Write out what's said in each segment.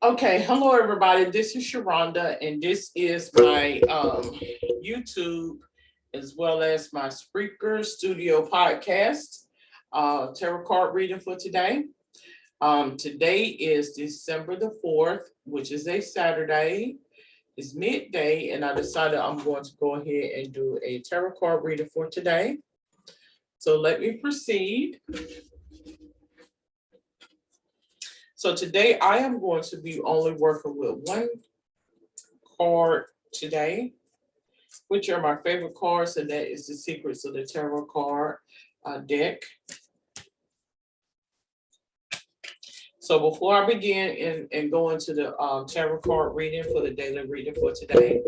Okay, hello everybody. This is Sharonda, and this is my YouTube as well as my Spreaker Studio podcast. Tarot card reading for today. Today is December the 4th, which is a Saturday. It's midday, and I decided I'm going to go ahead and do a tarot card reading for today. So let me proceed. So today I am going to be only working with one card today, which are my favorite cards, and that is the Secrets of the Tarot card deck. So before I begin and go into the tarot card reading for the daily reading for today,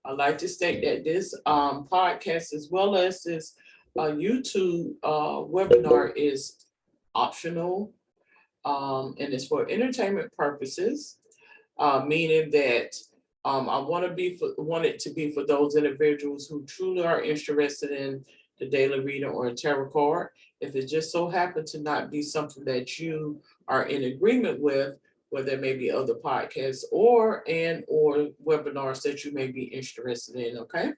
I'd like to state that this podcast, as well as this YouTube webinar, is optional, and it's for entertainment purposes, meaning that I want it to be for those individuals who truly are interested in the daily reading or a tarot card. If it just so happens to not be something that you are in agreement with, where there may be other podcasts or webinars that you may be interested in. Okay,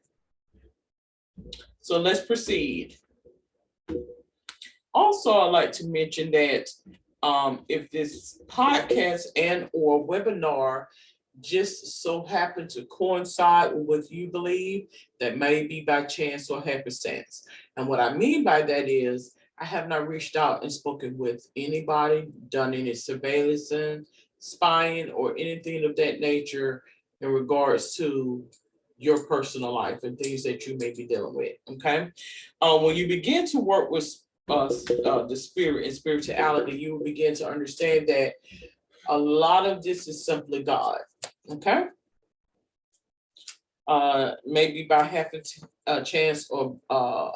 so let's proceed. Also, I'd like to mention that if this podcast and or webinar just so happen to coincide with what you believe, that may be by chance or happenstance. And what I mean by that is I have not reached out and spoken with anybody, done any surveillance and spying or anything of that nature in regards to your personal life and things that you may be dealing with. Okay. When you begin to work with the spirit and spirituality, you will begin to understand that a lot of this is simply God. Okay. Maybe by chance or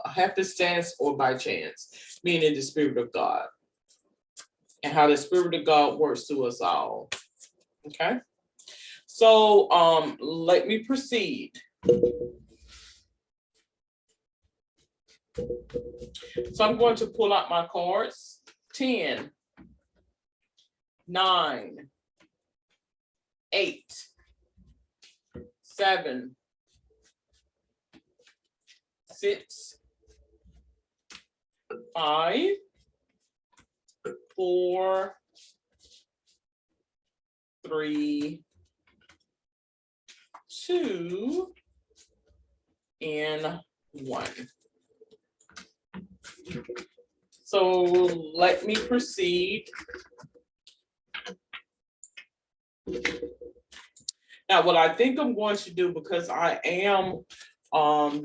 happenstance or by chance, meaning the spirit of God and how the spirit of God works through us all. Okay. So let me proceed. So I'm going to pull out my cards. 10, 9, 8, 7, 6, 5, 4, 3, 2, and 1. So let me proceed. Now, what I think I'm going to do, because I am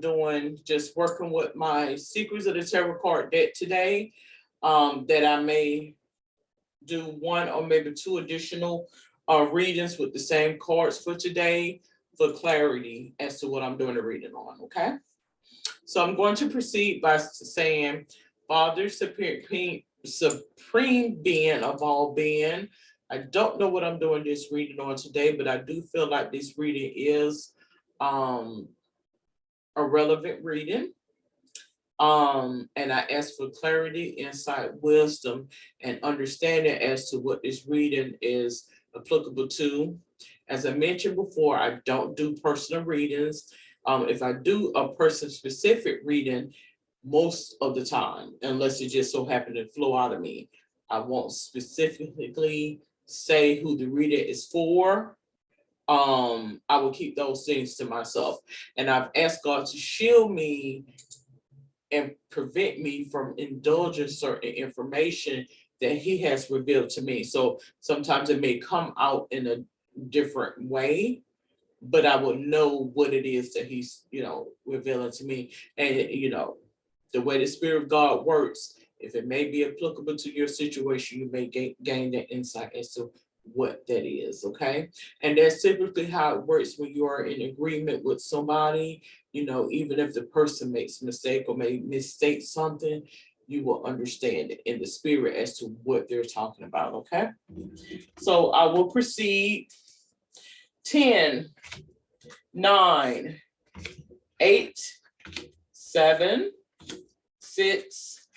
doing just working with my Secrets of the Tarot card deck today, that I may do one or maybe two additional readings with the same cards for today for clarity as to what I'm doing the reading on. Okay. So I'm going to proceed by saying, Father, supreme being of all being. I don't know what I'm doing this reading on today, but I do feel like this reading is a relevant reading. And I ask for clarity, insight, wisdom, and understanding as to what this reading is applicable to. As I mentioned before, I don't do personal readings. If I do a person specific reading, most of the time, unless it just so happened to flow out of me, I won't specifically say who the reading is for. I will keep those things to myself. And I've asked God to shield me and prevent me from indulging certain information that he has revealed to me. So sometimes it may come out in a different way, but I will know what it is that he's, revealing to me. And, the way the Spirit of God works, if it may be applicable to your situation, you may gain that insight as to what that is. Okay. And that's typically how it works when you are in agreement with somebody, even if the person makes a mistake or may mistake something, you will understand it in the spirit as to what they're talking about. Okay. So I will proceed. 10, 9, 8, 7, 6,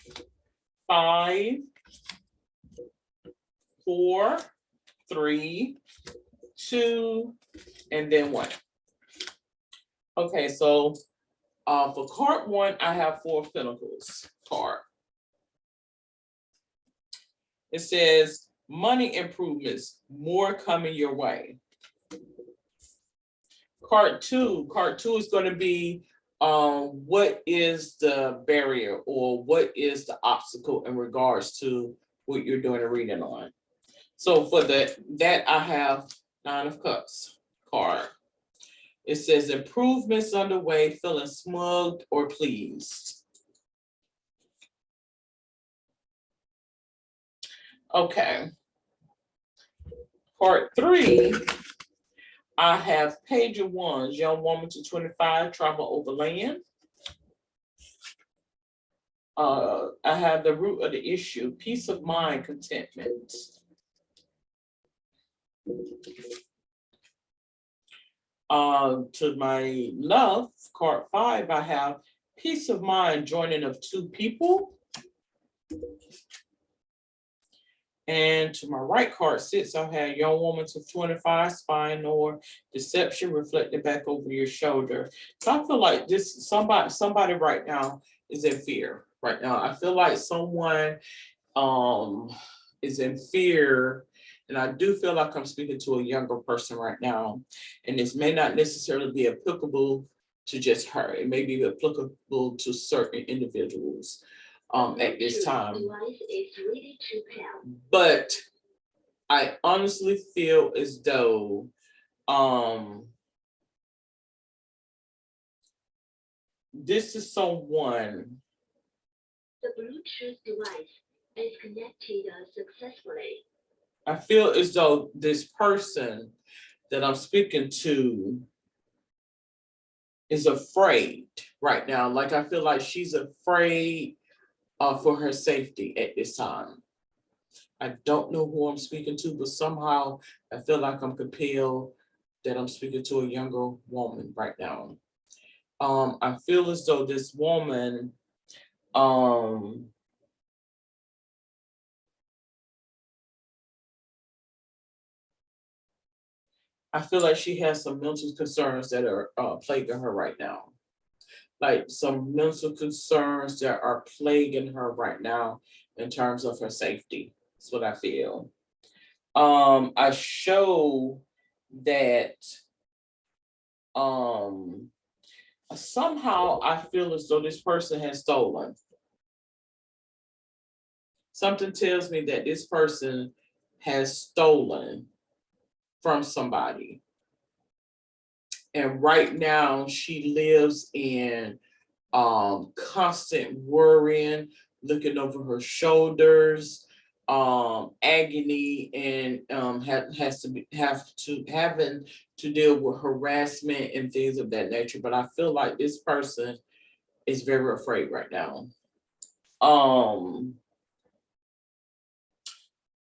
5, 4, 3, 2, and then 1. Okay, so for card 1, I have 4 of Pentacles card. It says money improvements, more coming your way. Card 2 is going to be what is the barrier or what is the obstacle in regards to what you're doing a reading on. So for that I have 9 of Cups card. It says improvements underway, feeling smug or pleased. Okay. Part 3, I have Page of Wands, young woman to 25, travel over land. I have the root of the issue, peace of mind, contentment. To my love, card 5, I have peace of mind, joining of 2 people. And to my right, card 6, I have young woman to 25, spying or deception reflected back over your shoulder. So I feel like this somebody right now is in fear right now. I feel like someone is in fear, and I do feel like I'm speaking to a younger person right now, and this may not necessarily be applicable to just her. It may be applicable to certain individuals at this time. But I honestly feel as though this is someone. The Bluetooth device is connected successfully. I feel as though this person that I'm speaking to is afraid right now. Like I feel like she's afraid for her safety at this time. I don't know who I'm speaking to, but somehow I feel like I'm compelled that I'm speaking to a younger woman right now. I feel as though this woman, I feel like she has some mental concerns that are plaguing her right now. Like some mental concerns that are plaguing her right now in terms of her safety. That's what I feel. I show that somehow I feel as though this person has stolen. Something tells me that this person has stolen from somebody. And right now she lives in constant worrying, looking over her shoulders, agony, and having to deal with harassment and things of that nature. But I feel like this person is very afraid right now.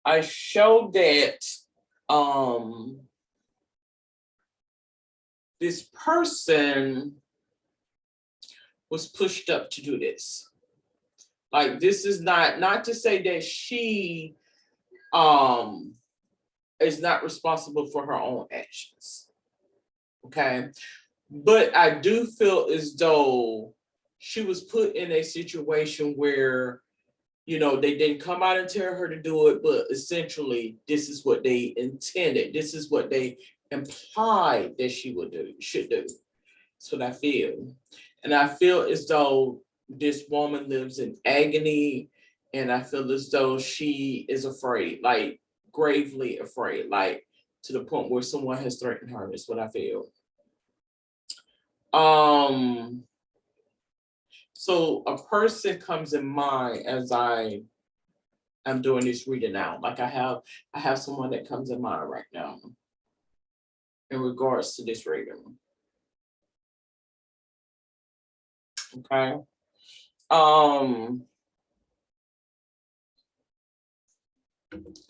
I show that this person was pushed up to do this. Like this is not to say that she is not responsible for her own actions. Okay. But I do feel as though she was put in a situation where, you know, they didn't come out and tell her to do it, but essentially this is what they intended. This is what they implied that she should do. That's what I feel. And I feel as though this woman lives in agony, and I feel as though she is afraid, like gravely afraid, like to the point where someone has threatened her. That's what I feel. So a person comes in mind as I'm doing this reading now. Like I have someone that comes in mind right now in regards to this reading. Okay.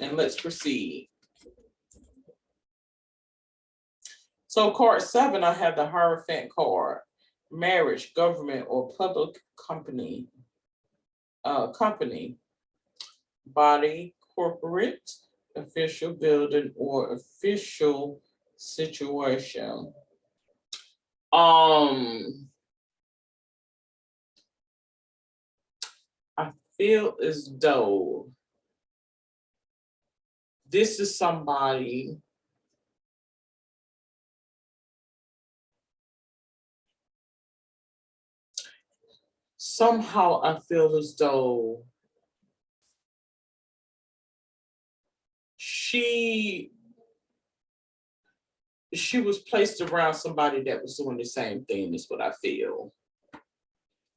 And let's proceed. So card 7, I have the Hierophant card. Marriage, government, or public company. Company, body, corporate, official building or official situation. I feel as though this is somebody somehow I feel as though she was placed around somebody that was doing the same thing, is what I feel.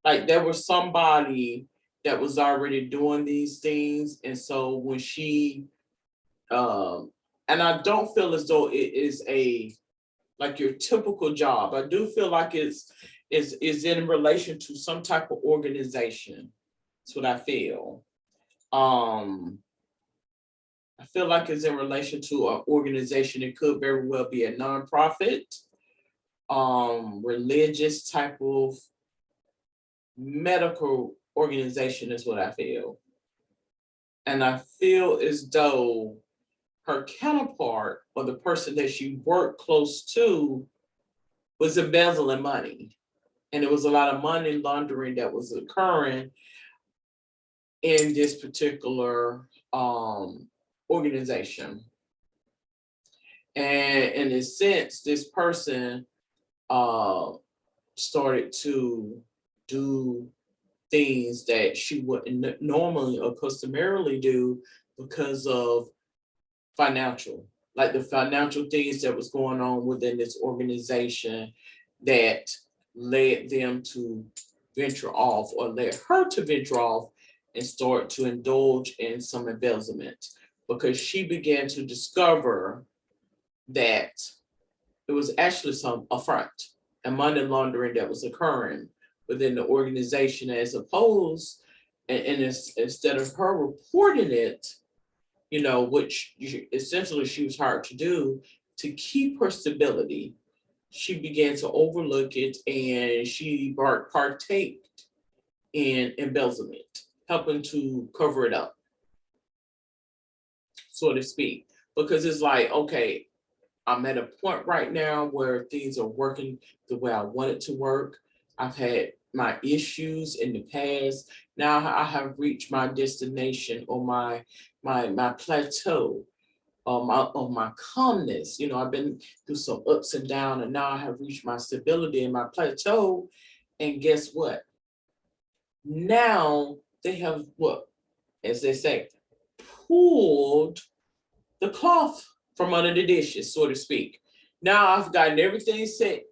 Like there was somebody that was already doing these things. And so when she and I don't feel as though it is a like your typical job. I do feel like is in relation to some type of organization. That's what I feel. I feel like it's in relation to an organization. It could very well be a nonprofit, religious type of medical organization is what I feel. And I feel as though her counterpart or the person that she worked close to was embezzling money. And there was a lot of money laundering that was occurring in this particular organization. And in a sense, this person started to do things that she wouldn't normally or customarily do because of financial, like the financial things that was going on within this organization that led them to venture off or led her to venture off and start to indulge in some embezzlement because she began to discover that it was actually some affront and money laundering that was occurring within the organization as opposed and instead of her reporting it, you know, which essentially she was hired to do to keep her stability, she began to overlook it and she partaked in embezzlement, helping to cover it up, so to speak. Because it's like, okay, I'm at a point right now where things are working the way I want it to work. I've had my issues in the past. Now I have reached my destination or my plateau on my calmness. You know, I've been through some ups and downs, and now I have reached my stability and my plateau. And guess what? Now they have what, as they say, pulled the cloth from under the dishes, so to speak. Now I've gotten everything set,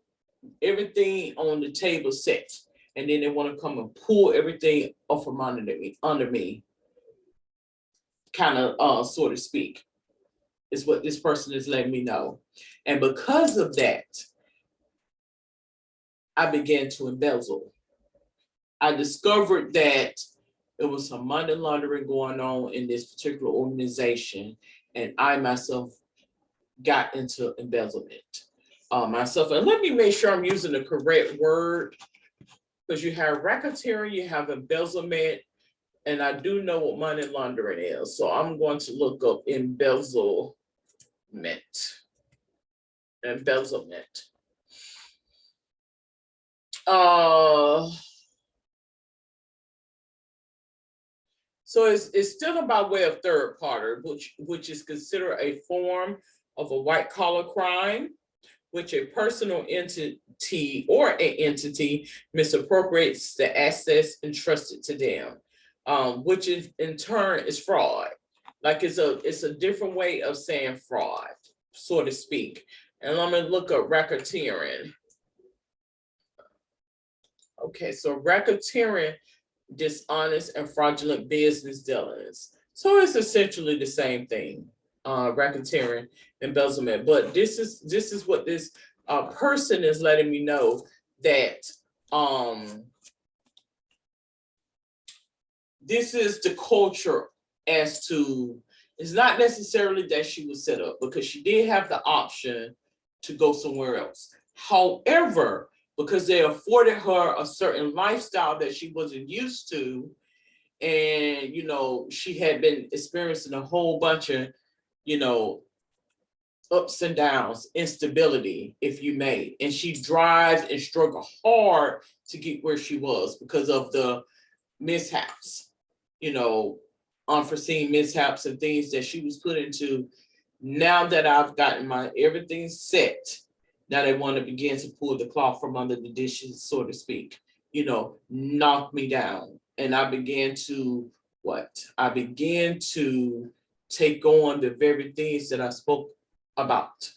everything on the table set, and then they want to come and pull everything off from under me, kind of, so to speak, is what this person is letting me know. And because of that, I began to embezzle. I discovered that there was some money laundering going on in this particular organization, and I myself got into embezzlement myself. And let me make sure I'm using the correct word, because you have racketeering, you have embezzlement, and I do know what money laundering is. So I'm going to look up embezzlement. Embezzlement. So it's still by way of third party, which is considered a form of a white collar crime, which a personal entity or an entity misappropriates the assets entrusted to them, which is in turn is fraud. Like it's a different way of saying fraud, so to speak. And let me look up racketeering. Okay, so racketeering, dishonest and fraudulent business dealings. So it's essentially the same thing, racketeering, embezzlement. But this is what this person is letting me know, that this is the culture. As to, it's not necessarily that she was set up, because she did have the option to go somewhere else. However, because they afforded her a certain lifestyle that she wasn't used to, and you know, she had been experiencing a whole bunch of you know, ups and downs, instability, if you may. And she drives and struggled hard to get where she was because of the mishaps, you know, unforeseen mishaps and things that she was put into. Now that I've gotten my everything set, now they want to begin to pull the cloth from under the dishes, so to speak, you know, knock me down. And I began to what? I began to take on the very things that I spoke about,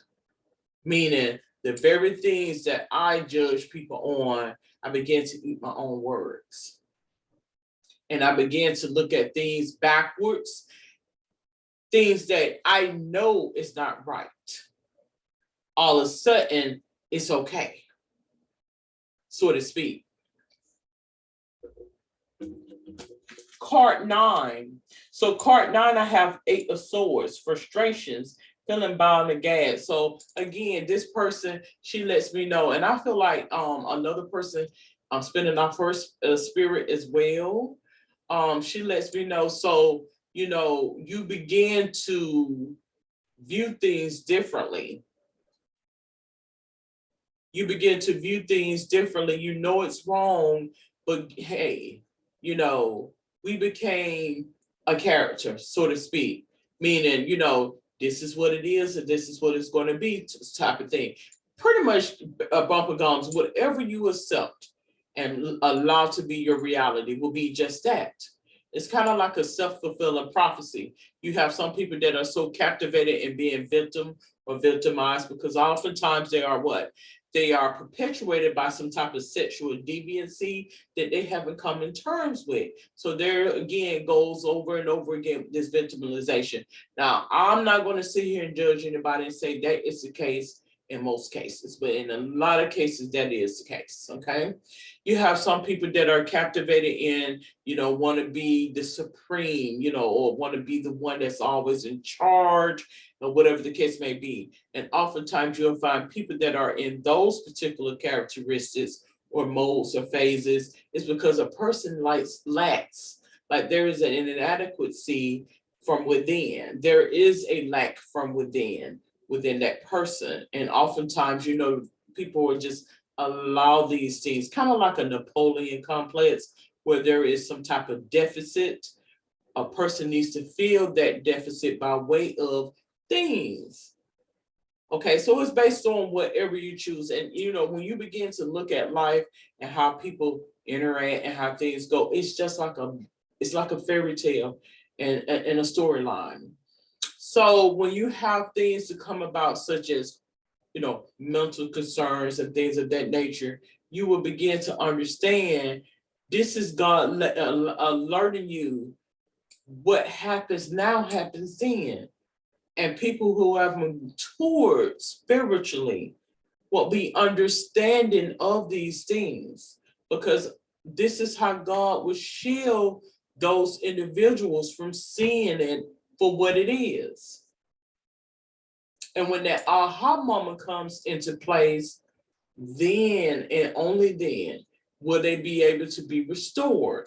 meaning the very things that I judge people on, I began to eat my own words. And I began to look at things backwards, things that I know is not right. All of a sudden, it's okay, so to speak. Card 9. So card 9, I have 8 of swords, frustrations, feeling bound and gagged. So again, this person, she lets me know, and I feel like another person spinning off her spirit as well. She lets me know. So you know, you begin to view things differently. You begin to view things differently. You know it's wrong, but hey, you know, we became a character, so to speak, meaning, you know, this is what it is and this is what it's going to be, type of thing. Pretty much bumper gums, whatever you accept and allow to be your reality will be just that. It's kind of like a self-fulfilling prophecy. You have some people that are so captivated in being victim or victimized because oftentimes they are what? They are perpetuated by some type of sexual deviancy that they haven't come in terms with. So there again goes over and over again this victimization. Now, I'm not going to sit here and judge anybody and say that is the case in most cases, but in a lot of cases that is the case. Okay, you have some people that are captivated in, you know, want to be the supreme, you know, or want to be the one that's always in charge, or whatever the case may be. And oftentimes you'll find people that are in those particular characteristics or modes or phases is because a person lacks, like there is an inadequacy from within. There is a lack from within that person. And oftentimes, you know, people will just allow these things, kind of like a Napoleon complex, where there is some type of deficit. A person needs to fill that deficit by way of things. Okay, so it's based on whatever you choose. And you know, when you begin to look at life and how people interact and how things go, it's like a fairy tale and a storyline. So when you have things to come about, such as, you know, mental concerns and things of that nature, you will begin to understand this is God alerting you what happens now happens then. And people who have matured spiritually will be understanding of these things, because this is how God will shield those individuals from seeing it for what it is. And when that aha moment comes into place, then and only then will they be able to be restored.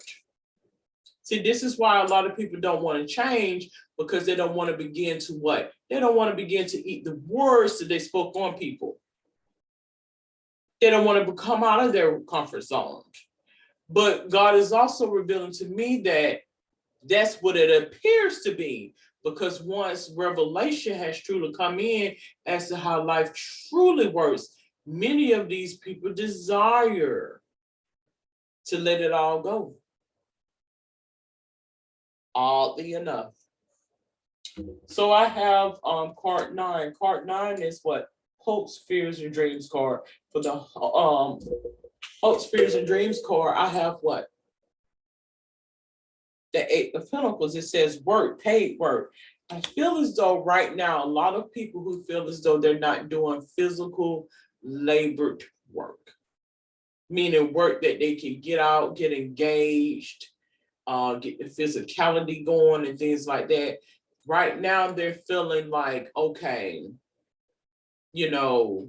See, this is why a lot of people don't want to change, because they don't want to begin to what? They don't want to begin to eat the words that they spoke on people. They don't want to come out of their comfort zone. But God is also revealing to me that that's what it appears to be, because once revelation has truly come in as to how life truly works, many of these people desire to let it all go. Oddly enough. So I have card 9. Card 9 is what? Hopes, fears, and dreams card. For the hopes, fears, and dreams card, I have what? The 8 of Pentacles. It says work, paid work. I feel as though right now, a lot of people who feel as though they're not doing physical labored work, meaning work that they can get out, get engaged, get the physicality going and things like that. Right now, they're feeling like, okay, you know,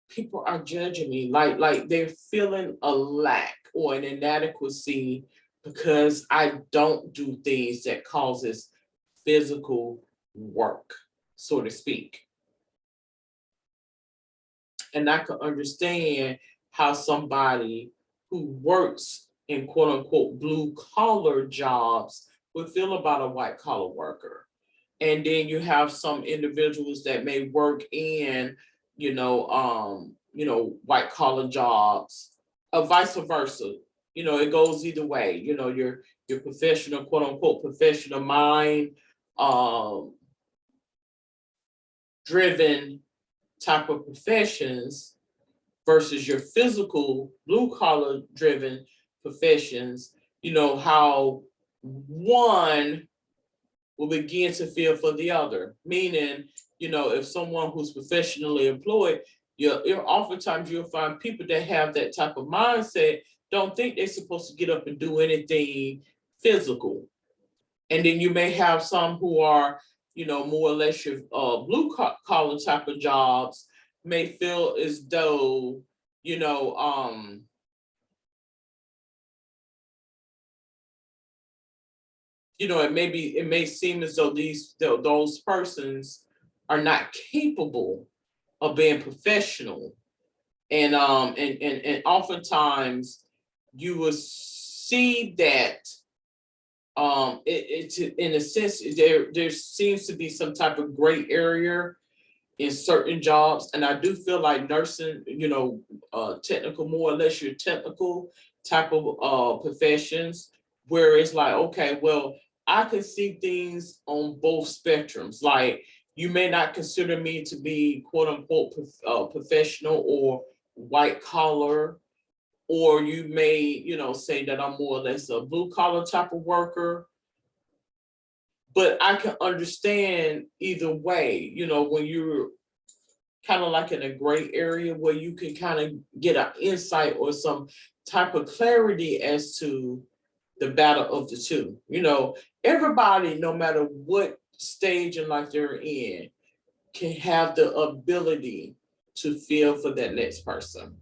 people are judging me, like they're feeling a lack or an inadequacy because I don't do things that causes physical work, so to speak. And I can understand how somebody who works in quote unquote blue collar jobs would feel about a white collar worker. And then you have some individuals that may work in, white collar jobs, or vice versa. It goes either way. Your professional, quote unquote, professional mind um, driven type of professions versus your physical blue collar driven professions, how one will begin to feel for the other. Meaning, if someone who's professionally employed, you're oftentimes you'll find people that have that type of mindset don't think they're supposed to get up and do anything physical. And then you may have some who are, more or less your blue collar type of jobs may feel as though, it may seem as though those persons are not capable of being professional. And oftentimes you will see that it's in a sense there seems to be some type of gray area in certain jobs. And I do feel like nursing, technical, more or less your technical type of professions, where it's like, okay, well, I can see things on both spectrums. Like, you may not consider me to be quote unquote professional or white collar, or you may, say that I'm more or less a blue collar type of worker. But I can understand either way, when you're kind of like in a gray area where you can kind of get an insight or some type of clarity as to the battle of the two. Everybody, no matter what stage in life they're in, can have the ability to feel for that next person.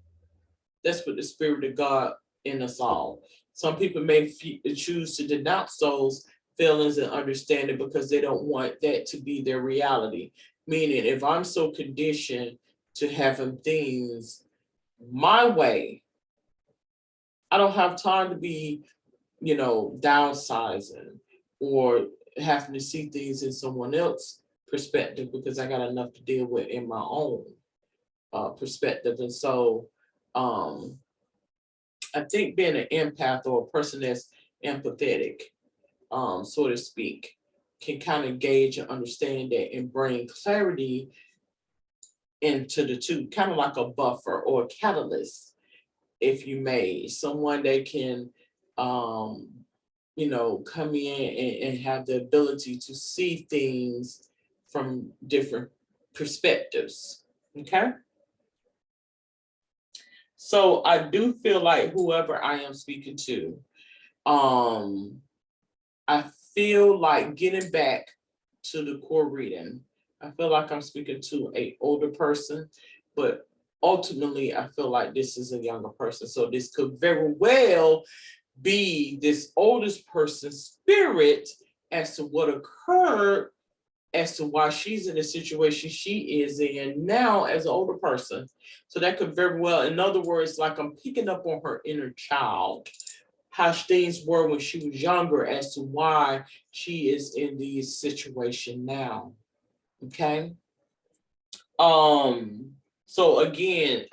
That's what the Spirit of God in us all. Some people may choose to denounce those feelings and understanding because they don't want that to be their reality. Meaning, if I'm so conditioned to having things my way, I don't have time to be, downsizing or having to see things in someone else's perspective because I got enough to deal with in my own perspective. And so I think being an empath or a person that's empathetic, so to speak, can kind of gauge and understand that and bring clarity into the two, kind of like a buffer or a catalyst, if you may, someone that can, come in and have the ability to see things from different perspectives. Okay. So I do feel like whoever I am speaking to, I feel like getting back to the core reading. I feel like I'm speaking to a older person, but ultimately I feel like this is a younger person. So this could very well be this oldest person's spirit as to what occurred, as to why she's in the situation she is in now as an older person. So that could very well, in other words, like I'm picking up on her inner child, how things were when she was younger as to why she is in this situation now. Okay. So again,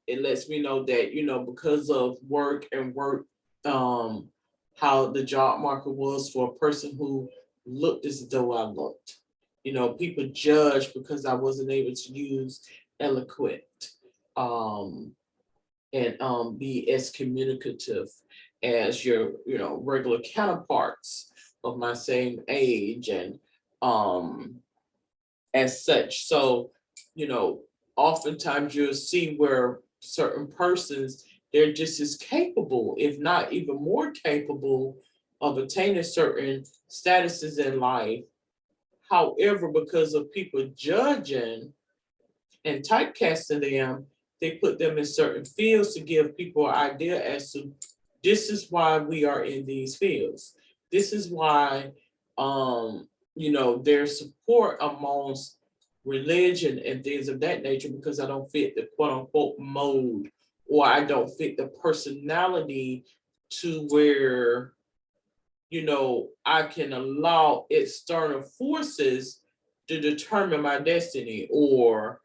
it lets me know that, because of work and work, how the job market was for a person who looked as though I looked. People judge because I wasn't able to use eloquent, and be as communicative as your, regular counterparts of my same age and as such. So, oftentimes you'll see where certain persons, they're just as capable, if not even more capable, of attaining certain statuses in life. However, because of people judging and typecasting them, they put them in certain fields to give people an idea as to this is why we are in these fields. This is why their support amongst religion and things of that nature because I don't fit the quote unquote mold, or I don't fit the personality to where, I can allow external forces to determine my destiny, or,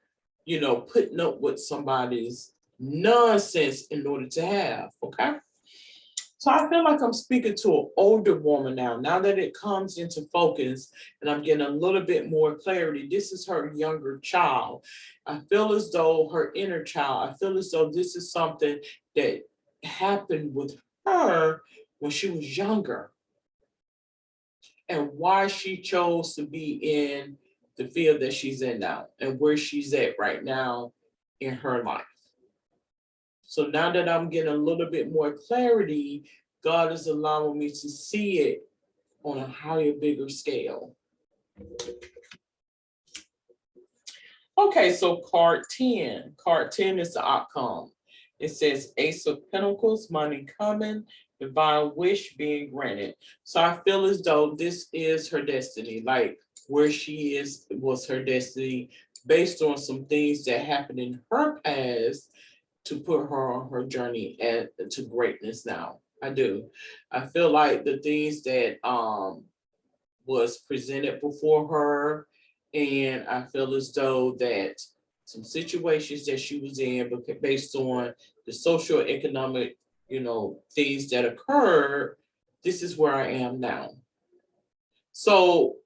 putting up with somebody's nonsense in order to have. Okay. So I feel like I'm speaking to an older woman now that it comes into focus and I'm getting a little bit more clarity. This is her younger child. I feel as though her inner child, I feel as though this is something that happened with her when she was younger, and why she chose to be in the field that she's in now and where she's at right now in her life. So now that I'm getting a little bit more clarity, God is allowing me to see it on a higher, bigger scale. Okay, so card 10. Card 10 is the outcome. It says Ace of Pentacles, money coming, divine wish being granted. So I feel as though this is her destiny, like where she is was her destiny based on some things that happened in her past to put her on her journey to greatness now. I do. I feel like the things that was presented before her, and I feel as though that some situations that she was in, but based on the social economic, things that occurred, this is where I am now. So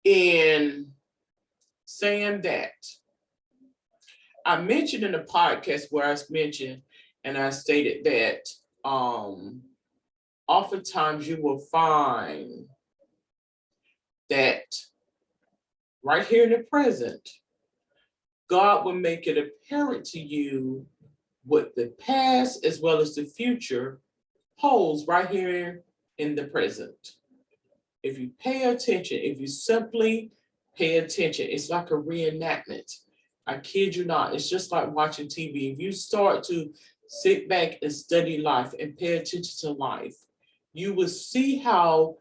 in saying that, I mentioned in the podcast where I mentioned and I stated that oftentimes you will find that right here in the present, God will make it apparent to you what the past as well as the future holds right here in the present. If you pay attention, if you simply pay attention, it's like a reenactment. I kid you not, it's just like watching TV. If you start to sit back and study life and pay attention to life, you will see how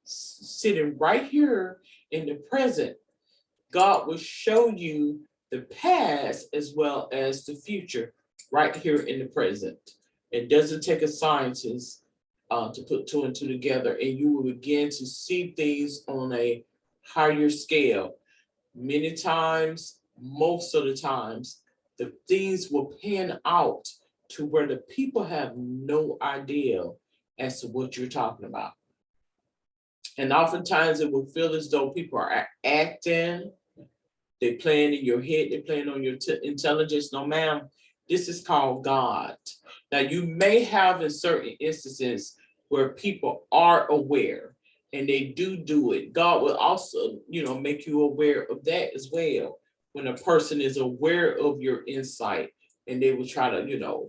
sitting right here in the present, God will show you the past as well as the future right here in the present. It doesn't take a scientist to put two and two together, and you will begin to see things on a higher scale. Many times, most of the times, the things will pan out to where the people have no idea as to what you're talking about. And oftentimes it will feel as though people are acting, they're playing in your head, they're playing on your intelligence. No, ma'am, this is called God. Now, you may have in certain instances where people are aware and they do it. God will also, make you aware of that as well. When a person is aware of your insight and they will try to,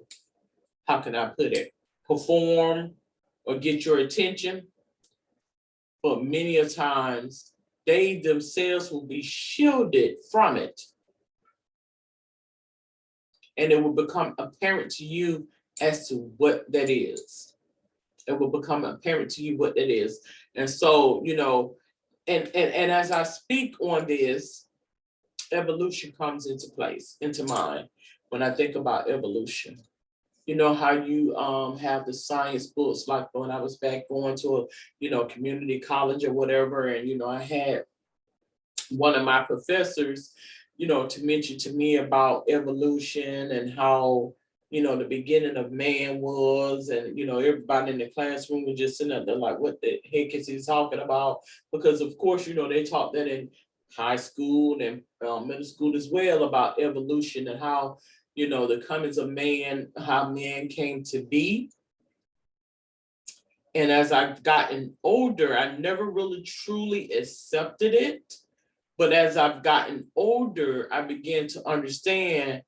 how can I put it, perform or get your attention. But many a times they themselves will be shielded from it. And it will become apparent to you as to what that is. It will become apparent to you what that is. And so, and as I speak on this, evolution comes into place, into mind, when I think about evolution. You know how you have the science books, like when I was back going to a community college or whatever, and I had one of my professors, to mention to me about evolution and how the beginning of man was, and everybody in the classroom was just sitting up there like, what the heck is he talking about? Because of course, they taught that in high school and middle school as well about evolution and how the comings of man, how man came to be. And as I've gotten older, I never really truly accepted it. But as I've gotten older, I began to understand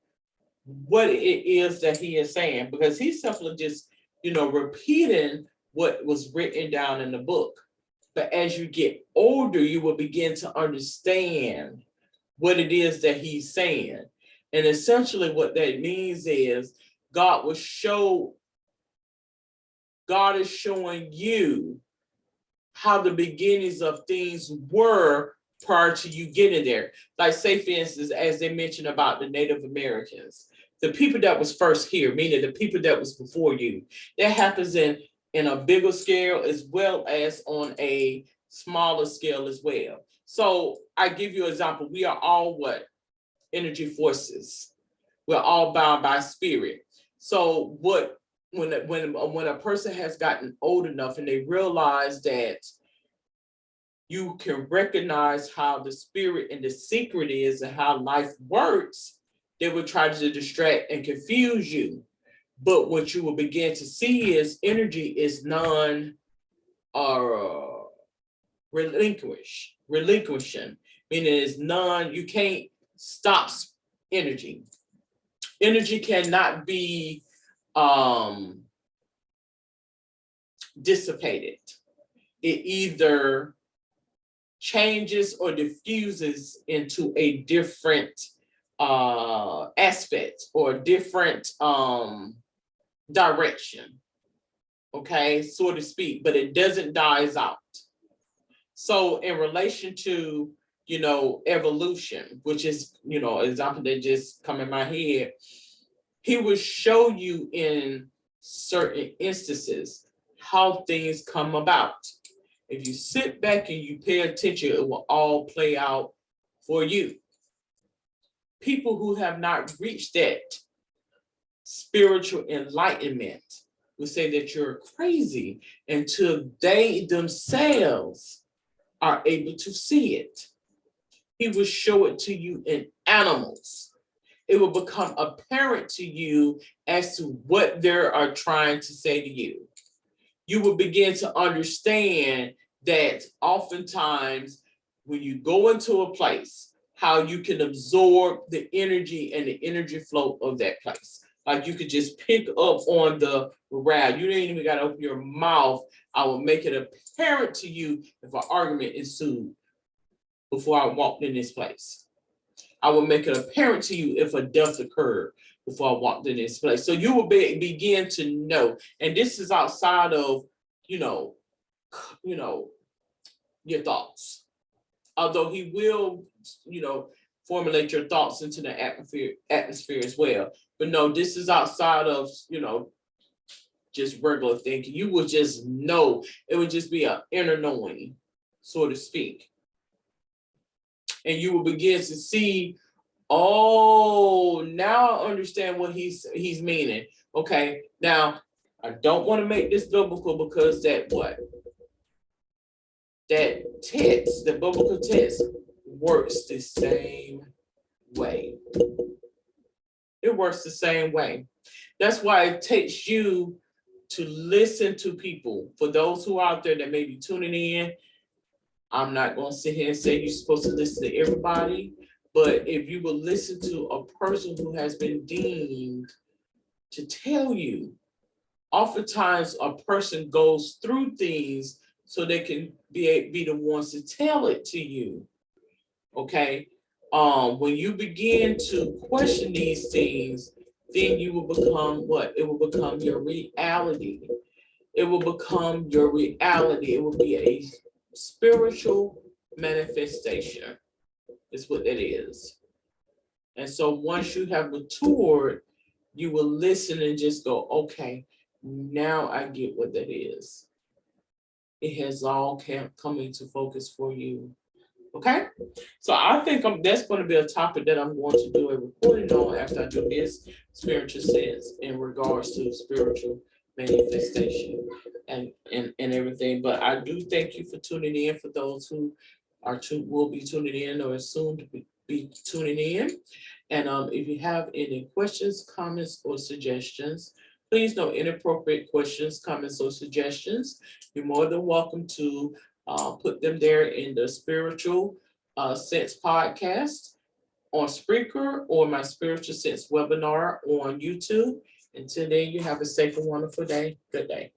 what it is that he is saying, because he's simply just, repeating what was written down in the book. But as you get older, you will begin to understand what it is that he's saying. And essentially what that means is God is showing you how the beginnings of things were prior to you getting there. Like say, for instance, as they mentioned about the Native Americans, the people that was first here, meaning the people that was before you, that happens in a bigger scale as well as on a smaller scale as well. So I give you an example. We are all what? Energy forces. We're all bound by spirit. So when a person has gotten old enough and they realize that you can recognize how the spirit and the secret is and how life works, they will try to distract and confuse you. But what you will begin to see is energy is relinquishing, meaning it's you can't stop energy. Energy cannot be dissipated. It either changes or diffuses into a different aspect or different direction, okay, so to speak, but it doesn't dies out. So in relation to, evolution, which is, example that just come in my head, he will show you in certain instances how things come about. If you sit back and you pay attention, it will all play out for you. People who have not reached that spiritual enlightenment will say that you're crazy until they themselves are able to see it. He will show it to you in animals. It will become apparent to you as to what they are trying to say to you. You will begin to understand that oftentimes when you go into a place, how you can absorb the energy and the energy flow of that place. Like you could just pick up on the morale. You didn't even got to open your mouth. I will make it apparent to you if an argument ensued before I walked in this place. I will make it apparent to you if a death occurred before I walked in this place. So you will begin to know, and this is outside of, your thoughts. Although he will, formulate your thoughts into the atmosphere as well. But no, this is outside of, just regular thinking. You will just know. It would just be an inner knowing, so to speak. And you will begin to see, oh, now I understand what he's meaning. Okay, now I don't want to make this biblical because that text, the biblical text, works the same way. It works the same way. That's why it takes you to listen to people. For those who are out there that may be tuning in, I'm not going to sit here and say you're supposed to listen to everybody, but if you will listen to a person who has been deemed to tell you, oftentimes a person goes through things so they can be the ones to tell it to you. Okay. When you begin to question these things, then you will become what? It will become your reality. It will become your reality. It will be a spiritual manifestation, is what that is. And so once you have matured, you will listen and just go, okay, now I get what that is. It has all come into focus for you. Okay, so I think that's going to be a topic that I'm going to do a recording on after I do this spiritual sense in regards to spiritual manifestation and everything. But I do thank you for tuning in. For those who will be tuning in or soon to be tuning in, and if you have any questions, comments, or suggestions, please no inappropriate questions, comments, or suggestions. You're more than welcome to put them there in the Spiritual Sense podcast on Spreaker or my Spiritual Sense webinar on YouTube. Until then, you have a safe and wonderful day. Good day.